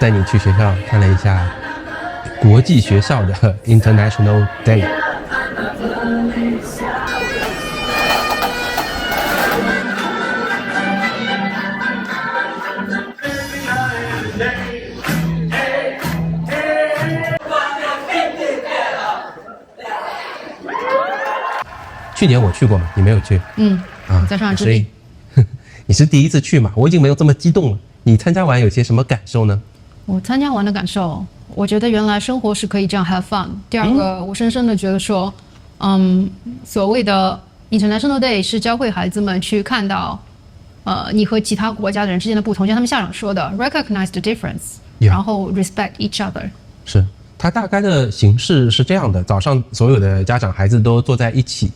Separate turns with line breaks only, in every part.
带你去学校看了一下国际学校的 International Day。去年我去过嘛，你没有去？
我在上海
所以你是第一次去嘛？我已经没有这么激动了。你参加完有些什么感受呢？
我参加完的感受，我觉得原来生活是可以这样 have fun。第二个，我深深的觉得说，所谓的 International Day 是教会孩子们去看到，你和其他国家的人之间的不同，像他们校长说的 ，recognize the difference， 然后 respect each other。
是。它大概的形式是这样的：早上所有的家长孩子都坐在一起，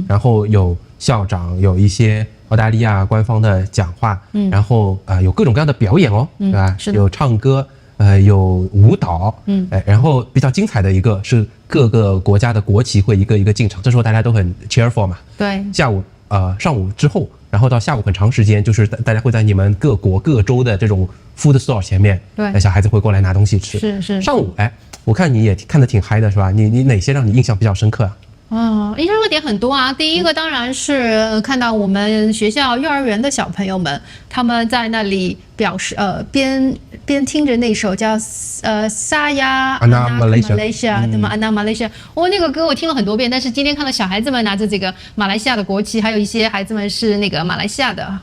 然后有校长，有一些澳大利亚官方的讲话，然后有各种各样的表演哦，对吧？有唱歌，有舞蹈，然后比较精彩的一个是各个国家的国旗会一个一个进场，这时候大家都很 cheerful 嘛。
对。
上午之后，然后到下午很长时间，就是大家会在你们各国各州的这种 food store 前面，
对，
小孩子会过来拿东西吃。
是。
上午我看你也看得挺嗨的是吧？你哪些让你印象比较深刻啊？
印象深刻点很多啊。第一个当然是看到我们学校幼儿园的小朋友们，他们在那里表示边听着那首叫Saya Anak Malaysia 对吗 Anak Malaysia， 那个歌我听了很多遍，但是今天看到小孩子们拿着这个马来西亚的国旗，还有一些孩子们是那个马来西亚的。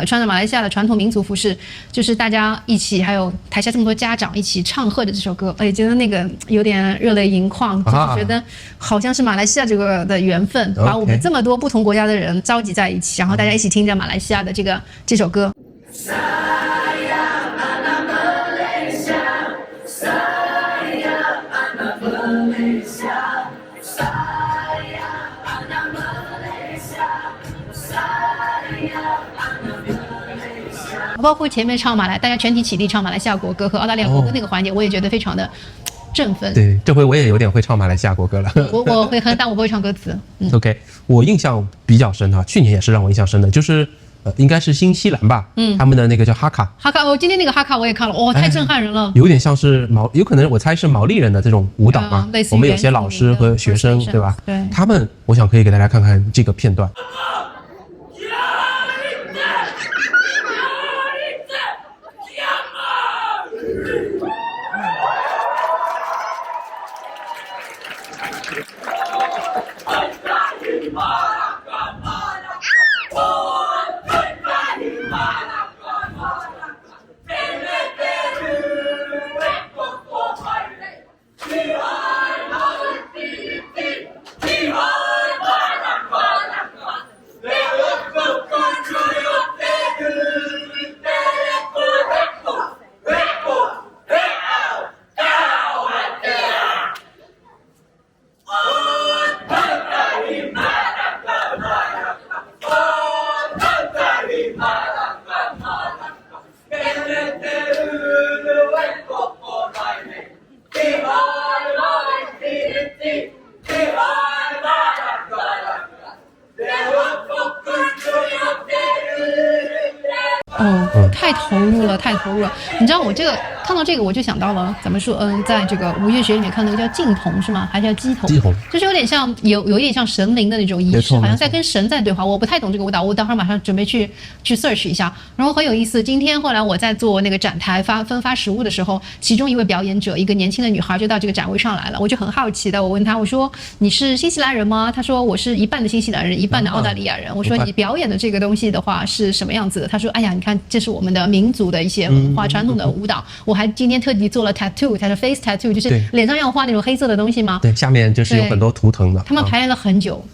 穿着马来西亚的传统民族服饰，就是大家一起，还有台下这么多家长一起唱和的这首歌，觉得那个有点热泪盈眶，就是觉得好像是马来西亚这个的缘分，把我们这么多不同国家的人召集在一起，然后大家一起听着马来西亚的这首歌。包括前面唱大家全体起立唱马来西亚国歌和澳大利亚国歌那个环节，我也觉得非常的振奋。
对，这回我也有点会唱马来西亚国歌了。
我会哼，但我不会唱歌词。
OK， 我印象比较深去年也是让我印象深的，就是应该是新西兰吧，他们的那个叫哈卡。今天那个哈卡我也看了，太震撼人了。有点像是有可能我猜是毛利人的这种舞蹈嘛。我们有些老师和学生，对吧？
对，
他们，我想可以给大家看看这个片段。
太投入了！你知道我看到这个我就想到了，咱们说在这个五月学里面看那个叫净童是吗？还是叫鸡童？鸡童就是有点像有一点像神灵的那种仪式，好像在跟神在对话。我不太懂这个舞蹈，我等会儿马上准备去 search 一下，然后很有意思。今天后来我在做那个展台分发食物的时候，其中一位表演者，一个年轻的女孩就到这个展位上来了，我就很好奇的，我问她，我说你是新西兰人吗？她说我是一半的新西兰人，一半的澳大利亚人。我说你表演的这个东西的话是什么样子的？她说哎呀，你看这是我们的民族的一些文化传统的舞蹈，我还今天特地做了 tattoo， 它是 face tattoo， 就是脸上要画那种黑色的东西吗？对，下面就是有很多图腾的。他们排练了很久，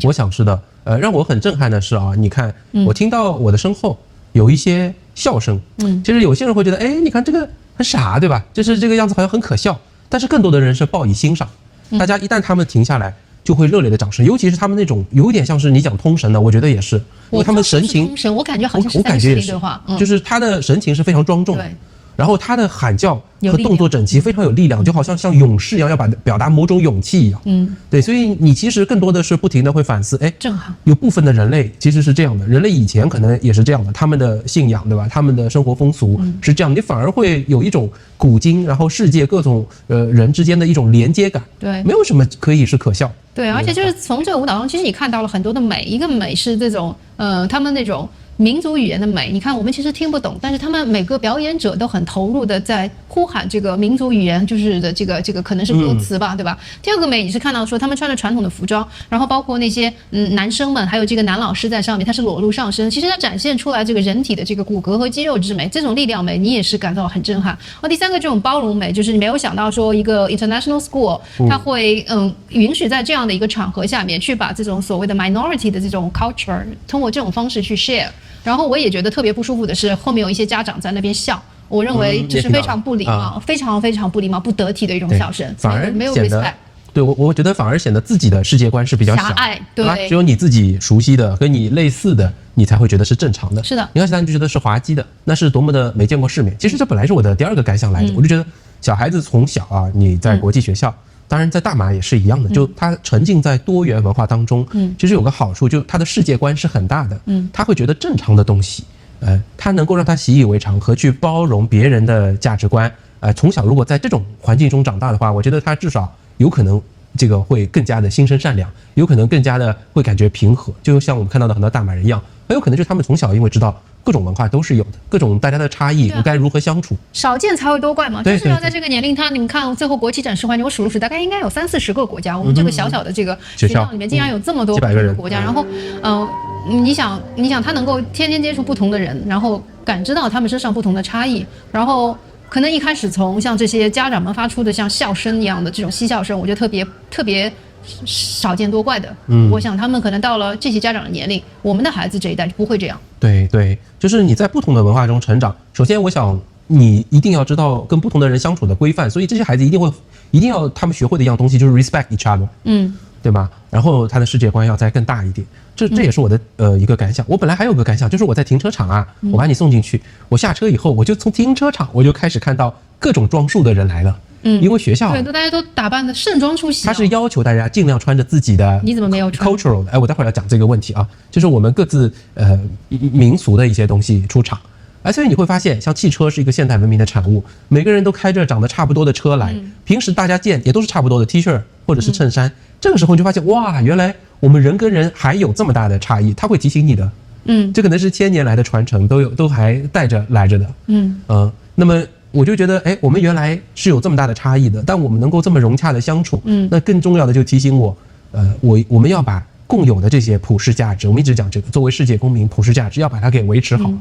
我想是的。让我很震撼的是你看，我听到我的身后有一些笑声，其实有些人会觉得，你看这个很傻，对吧？就是这个样子好像很可笑，但是更多的人是报以欣赏。大家一旦他们停下来，就会热烈的掌声，尤其是他们那种有点像是你讲通神的，我觉得也是，因为他们神情，我感觉好像是在跟神对话，
就是他的神情是非常庄重的。然后他的喊叫和动作整齐，非常有力量，就好像勇士一样，要表达某种勇气一样。对，所以你其实更多的是不停的会反思，
正好
有部分的人类其实是这样的，人类以前可能也是这样的，他们的信仰，对吧？他们的生活风俗是这样，你反而会有一种古今，然后世界各种人之间的一种连接感。
对，
没有什么可以是可笑。
对，而且就是从这个舞蹈中，其实你看到了很多的美，一个美是这种他们那种民族语言的美，你看我们其实听不懂，但是他们每个表演者都很投入的在呼喊这个民族语言，就是的这个可能是歌词吧，对吧？第二个美你是看到说他们穿着传统的服装，然后包括那些男生们，还有这个男老师在上面，他是裸露上身，其实他展现出来这个人体的这个骨骼和肌肉之美，这种力量美你也是感到很震撼。第三个这种包容美，就是你没有想到说一个 international school 它会允许在这样的一个场合下面去把这种所谓的 minority 的这种 culture 通过这种方式去 share。然后我也觉得特别不舒服的是，后面有一些家长在那边笑，我认为这是非常不礼貌，非常非常不礼貌、不得体的一种笑声，
反而
没有 respect。
对，我觉得反而显得自己的世界观是比较
狭隘，对，
只有你自己熟悉的、跟你类似的，你才会觉得是正常的。
是的，
你看其他人就觉得是滑稽的，那是多么的没见过世面。其实这本来是我的第二个感想来着，我就觉得小孩子从小啊，你在国际学校。当然，在大马也是一样的，就他沉浸在多元文化当中，其实有个好处，就他的世界观是很大的，他会觉得正常的东西，他能够让他习以为常和去包容别人的价值观，从小如果在这种环境中长大的话，我觉得他至少有可能这个会更加的心生善良，有可能更加的会感觉平和，就像我们看到的很多大马人一样，很有可能就是他们从小因为知道各种文化都是有的，各种大家的差异该如何相处，
少见才会多怪嘛。就是要在这个年龄，你们看最后国际展示环节，我数了数，大概应该有30-40个国家。我们这个小小的这个学校里面，竟然有这么多国家。然后，你想他能够天天接触不同的人，然后感知到他们身上不同的差异，然后可能一开始从像这些家长们发出的像笑声一样的这种嬉笑声，我觉得特别少见多怪的。我想他们可能到了这些家长的年龄，我们的孩子这一代就不会这样。
对，就是你在不同的文化中成长，首先我想你一定要知道跟不同的人相处的规范，所以这些孩子一定要他们学会的一样东西就是 respect each other，对吧？然后他的世界观要再更大一点，这也是我的一个感想。我本来还有个感想，就是我在停车场啊，我把你送进去，我下车以后，我就从停车场我就开始看到各种装束的人来了。因为学校
对，大家都打扮的盛装出席，
他是要求大家尽量穿着自己的，
你怎么没有穿
cultural 的？我待会儿要讲这个问题啊，就是我们各自民俗的一些东西出场。所以你会发现，像汽车是一个现代文明的产物，每个人都开着长得差不多的车来，平时大家见也都是差不多的 T 恤或者是衬衫。这个时候你就发现，哇，原来我们人跟人还有这么大的差异，它会提醒你的。这可能是1000年来的传承，都还带着来着的。那么我就觉得，我们原来是有这么大的差异的，但我们能够这么融洽的相处，那更重要的就提醒我，我们要把共有的这些普世价值，我们一直讲这个作为世界公民普世价值要把它给维持好。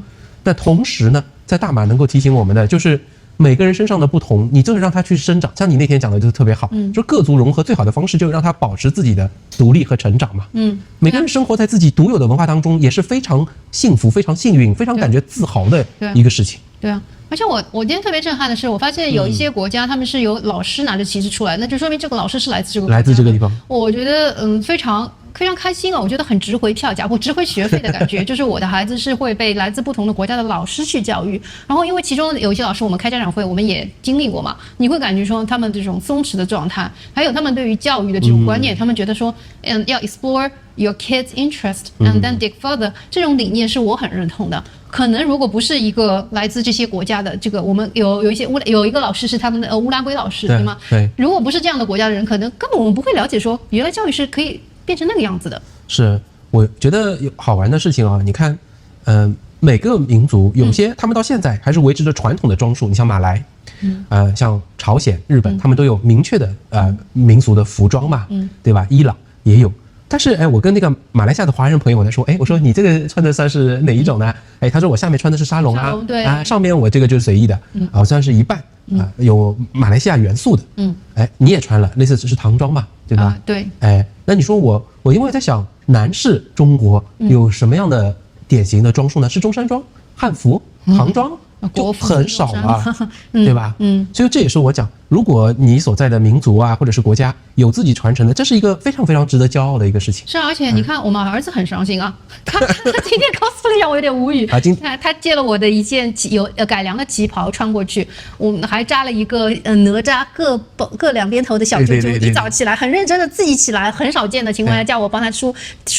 但同时呢，在大马能够提醒我们的就是每个人身上的不同，你就是让他去生长。像你那天讲的就是特别好，就各族融合最好的方式就是让他保持自己的独立和成长嘛。每个人生活在自己独有的文化当中，也是非常幸福、非常幸运、非常感觉自豪的一个事情。
对啊。而且我今天特别震撼的是，我发现有一些国家他们是有老师拿着旗帜出来，那就说明这个老师是来自这个
地方。
我觉得非常开心啊！我觉得很值回票价或值回学费的感觉，就是我的孩子是会被来自不同的国家的老师去教育，然后因为其中有一些老师我们开家长会我们也经历过嘛，你会感觉说他们这种松弛的状态，还有他们对于教育的这种观念，他们觉得说要 explore your kids interest and then dig further， 这种理念是我很认同的。可能如果不是一个来自这些国家的这个，我们有一个老师是他们的乌拉圭老师，对吗？
对，
如果不是这样的国家的人，可能根本我们不会了解说原来教育是可以变成那个样子的。
是，我觉得有好玩的事情啊，你看，每个民族有些他们到现在还是维持着传统的装束，你像马来，像朝鲜、日本，他们都有明确的民俗的服装嘛，对吧？伊朗也有。但是我跟那个马来西亚的华人朋友我在说，我说你这个穿的算是哪一种呢？他说我下面穿的是沙龙啊，
对
上面我这个就是随意的，算是一半有马来西亚元素的，你也穿了，类似是唐装嘛，对吧？
对，
那你说我因为在想，男士中国有什么样的典型的装束呢？是中山装、汉服、唐装。就很少了，对吧？所以这也是我讲，如果你所在的民族啊，或者是国家有自己传承的，这是一个非常非常值得骄傲的一个事情。
是啊，而且你看，我们儿子很伤心啊，他今天 cosplay 让我有点无语啊。他借了我的一件改良的旗袍穿过去，我们还扎了一个哪吒各两边头的小揪揪，一早起来很认真的自己起来，很少见的情况下叫我帮他梳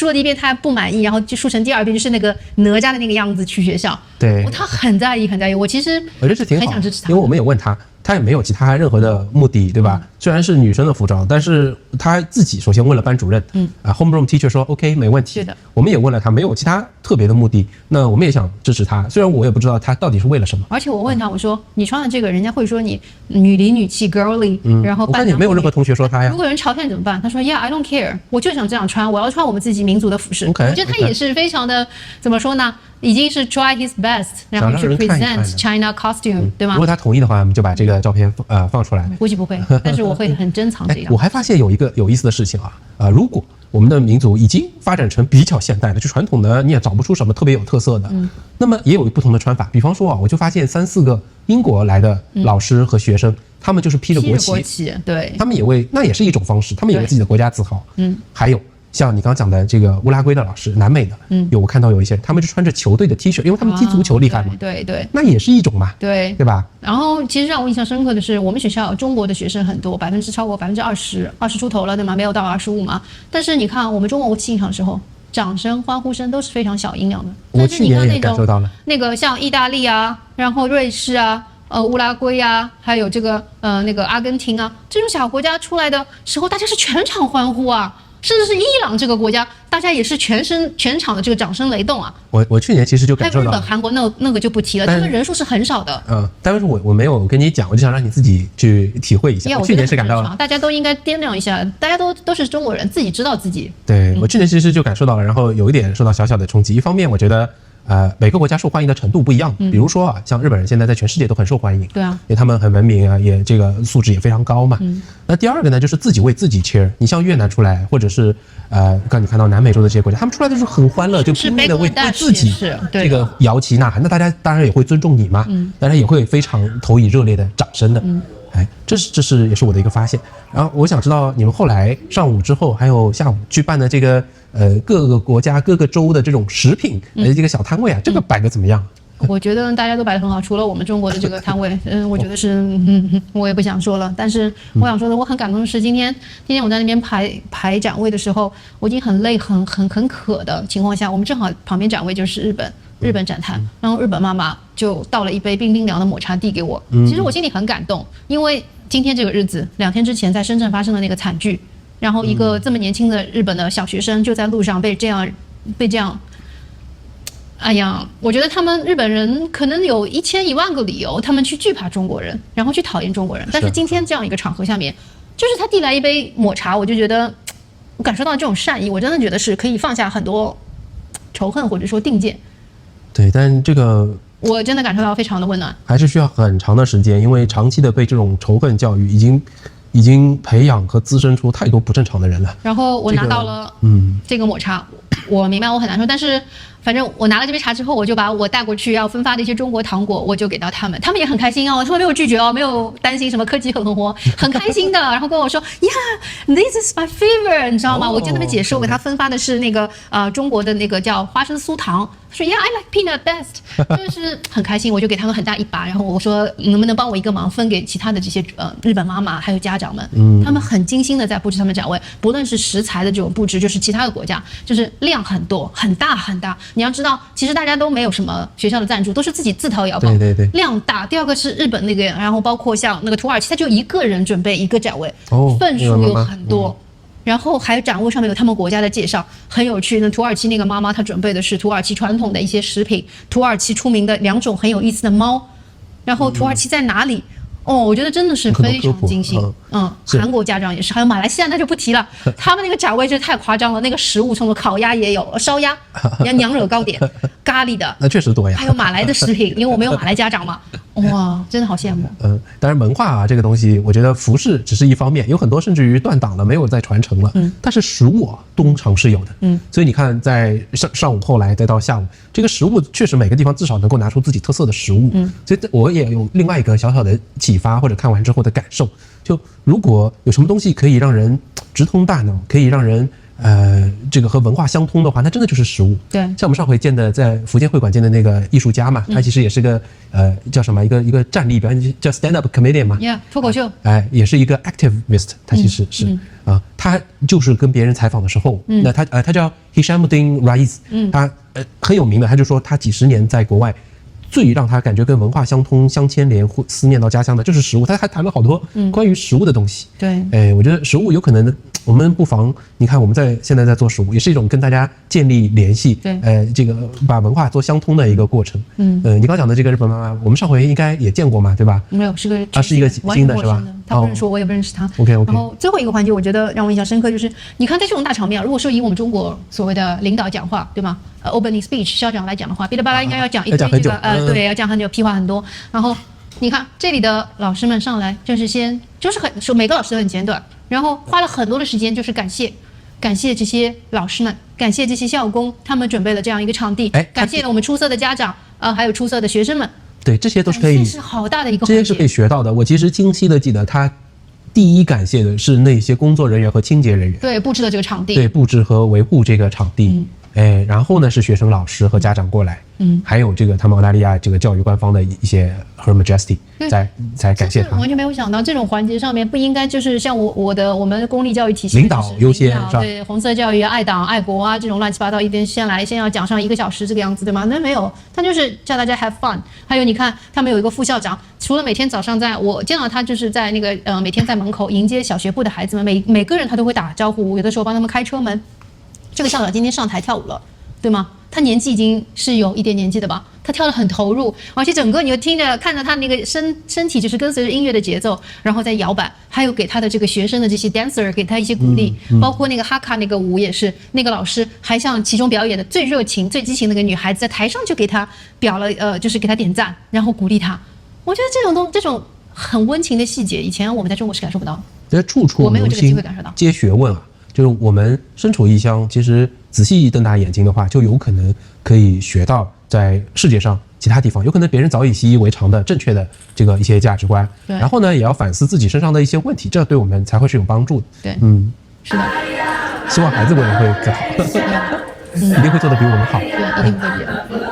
了第一遍他不满意，然后就梳成第二遍就是那个哪吒的那个样子去学校。
对，
他很在意很在意。我其实
我觉得这挺好，
很想支持他，
因为我们也问他。他也没有其他任何的目的，对吧？虽然是女生的服装，但是他自己首先问了班主任，homeroom teacher 说 OK 没问题。
是的，
我们也问了他，没有其他特别的目的。那我们也想支持他，虽然我也不知道他到底是为了什么。
而且我问他，我说你穿的这个，人家会说你女里女气 girly，然后
我看也没有任何同学说他呀。
如果有人嘲笑你怎么办？他说 Yeah I don't care， 我就想这样穿，我要穿我们自己民族的服饰。我觉得他也是非常的怎么说呢？已经是 try his best， 然后去 present China costume， 对吗？
如果他同意的话，我们就把这个照片放出来。
估计不会，但是我会很珍藏这个。
我还发现有一个有意思的事情啊，如果我们的民族已经发展成比较现代的，就传统的你也找不出什么特别有特色的，那么也有不同的穿法。比方说我就发现3-4个英国来的老师和学生，他们就是披着国旗，
对，
他们那也是一种方式，他们也为自己的国家自豪。还有。像你刚刚讲的这个乌拉圭的老师，南美的，我看到有一些人，他们就穿着球队的 T 恤，因为他们踢足球厉害嘛，
对，
那也是一种嘛，
对
吧？
然后其实让我印象深刻的是，我们学校中国的学生很多，超过20%出头了，对吗？没有到25嘛。但是你看我们中国进场的时候，掌声、欢呼声都是非常小音量的。
我去年也感受到了，
那个像意大利啊，然后瑞士啊。乌拉圭啊，还有这个那个阿根廷啊，这种小国家出来的时候，大家是全场欢呼啊。甚至是伊朗这个国家，大家也是全场的这个掌声雷动啊！
我去年其实就感受到，
日本、韩国那个就不提了，他们人数是很少的。
但是我没有跟你讲，我就想让你自己去体会一下。我去年是感到了，
大家都应该掂量一下，大家都是中国人，自己知道自己。
对，我去年其实就感受到了，然后有一点受到小小的冲击。一方面，我觉得。每个国家受欢迎的程度不一样，比如说啊，像日本人现在在全世界都很受欢迎，
对啊，
因为他们很文明啊，也这个素质也非常高嘛。那第二个呢，就是自己为自己 cheer。你像越南出来，或者是刚你看到南美洲的这些国家，他们出来的时候很欢乐，就拼命的为自己这个摇旗呐喊。那大家当然也会尊重你嘛，大家也会非常投以热烈的掌声的。这是也是我的一个发现。然后我想知道你们后来上午之后还有下午去办的这个各个国家各个州的这种食品这个小摊位啊，这个摆得怎么样？
我觉得大家都摆得很好，除了我们中国的这个摊位，我觉得是我也不想说了。但是我想说的，我很感动的是今天我在那边排展位的时候，我已经很累很渴的情况下，我们正好旁边展位就是日本展摊，然后日本妈妈就倒了一杯冰冰凉的抹茶递给我。其实我心里很感动，因为今天这个日子，2天之前在深圳发生的那个惨剧，然后一个这么年轻的日本的小学生就在路上被这样，哎呀，我觉得他们日本人可能有1000-10000个理由，他们去惧怕中国人，然后去讨厌中国人。但是今天这样一个场合下面，就是他递来一杯抹茶，我就觉得我感受到这种善意，我真的觉得是可以放下很多仇恨或者说定见。
对，但这个
我真的感受到非常的温暖，
还是需要很长的时间，因为长期的被这种仇恨教育已经培养和滋生出太多不正常的人了。
然后我拿到了这个抹茶，我明白我很难受，但是反正我拿了这杯茶之后，我就把我带过去要分发的一些中国糖果，我就给到他们，他们也很开心哦，他们没有拒绝哦，没有担心什么科技很活，很开心的，然后跟我说 Yeah this is my favorite， 你知道吗？我跟他们解释，我给他分发的是那个中国的那个叫花生酥糖，说 Yeah I like peanut best， 就是很开心，我就给他们很大一把，然后我说能不能帮我一个忙，分给其他的这些日本妈妈还有家长们，他们很精心的在布置他们展位，不论是食材的这种布置，就是其他的国家就是量很多很大很大。你要知道，其实大家都没有什么学校的赞助，都是自己自掏腰包，
对，
量大。第二个是日本那个，然后包括像那个土耳其，他就一个人准备一个展位，份数有很多。然后还有展位上面有他们国家的介绍，很有趣。那土耳其那个妈妈她准备的是土耳其传统的一些食品，土耳其出名的2种很有意思的猫，然后土耳其在哪里？我觉得真的是非常精心。韩国家长也是，还有马来西亚那就不提了，他们那个展位就太夸张了，那个食物从烤鸭也有，烧鸭、娘惹糕点、咖喱的，
那确实多呀。
还有马来的食品，因为我们有马来家长嘛，哇，真的好羡慕。
当然文化啊这个东西，我觉得服饰只是一方面，有很多甚至于断档了，没有再传承了。但是食物啊，通常是有的。所以你看，在上午后来再到下午，这个食物确实每个地方至少能够拿出自己特色的食物。所以我也有另外一个小小的启发，或者看完之后的感受，就如果有什么东西可以让人直通大脑，可以让人这个和文化相通的话，那真的就是食物。
对，
像我们上回见的在福建会馆见的那个艺术家嘛，他其实也是个叫什么一个站立表演，叫 stand up comedian 嘛，
脱口秀，
也是一个 activist， 他其实是他就是跟别人采访的时候，那他叫 Hishamuddin Rais，他很有名的，他就说他几十年在国外。最让他感觉跟文化相通、相牵连、思念到家乡的，就是食物。他还谈了好多关于食物的东西。
对，
我觉得食物有可能，我们不妨，你看我们现在在做食物，也是一种跟大家建立联系。
对，
这个把文化做相通的一个过程。你刚讲的这个日本妈妈，我们上回应该也见过嘛，对吧？
没有，是
一个新的是吧？
他不认识我，我也不认识他。
OK。
然后最后一个环节，我觉得让我印象深刻，就是你看在这种大场面，如果说以我们中国所谓的领导讲话，对吗？opening speech 校长来讲的话，噼里啪啦应该要讲一堆这个对，要讲很久，屁话很多。然后你看这里的老师们上来就是每个老师都很简短，然后花了很多的时间，就是感谢这些老师们，感谢这些校工，他们准备了这样一个场地，感谢了我们出色的家长，还有出色的学生们。
对，这些都是可以，
这是好大的一个环节，
这些是可以学到的。我其实清晰的记得他。第一感谢的是那些工作人员和清洁人员，
对，布置的这个场地，
对，布置和维护这个场地，然后呢是学生、老师和家长过来，还有这个他们澳大利亚这个教育官方的一些 Her Majesty 才感谢他。
完全没有想到这种环节上面不应该就是像我们公立教育体系
领导优先是吧？
对，红色教育、爱党、爱国啊这种乱七八糟一边先要讲上1个小时这个样子，对吗？那没有，他就是叫大家 have fun。还有你看他们有一个副校长，除了每天早上我见到他就是在那个每天在门口迎接小学部的孩子们，每个人他都会打招呼，有的时候帮他们开车门。这个校长今天上台跳舞了，对吗？他年纪已经是有一点年纪的吧，他跳得很投入，而且整个你就看着他那个身体就是跟随着音乐的节奏，然后在摇摆，还有给他的这个学生的这些 dancer 给他一些鼓励，包括那个哈卡那个舞也是，那个老师还向其中表演的最热情、最激情的那个女孩子在台上就给他就是给他点赞，然后鼓励他。我觉得这种很温情的细节，以前我们在中国是感受不到的。
这处处
我没有这个机会感受到。
皆学问啊，就是我们身处异乡，其实仔细瞪大眼睛的话，就有可能可以学到在世界上其他地方，有可能别人早已习以为常的正确的这个一些价值观。然后呢，也要反思自己身上的一些问题，这对我们才会是有帮助的。
对，是的。
希望孩子们也会更好，一定会做得比我们好。
对，一定会比。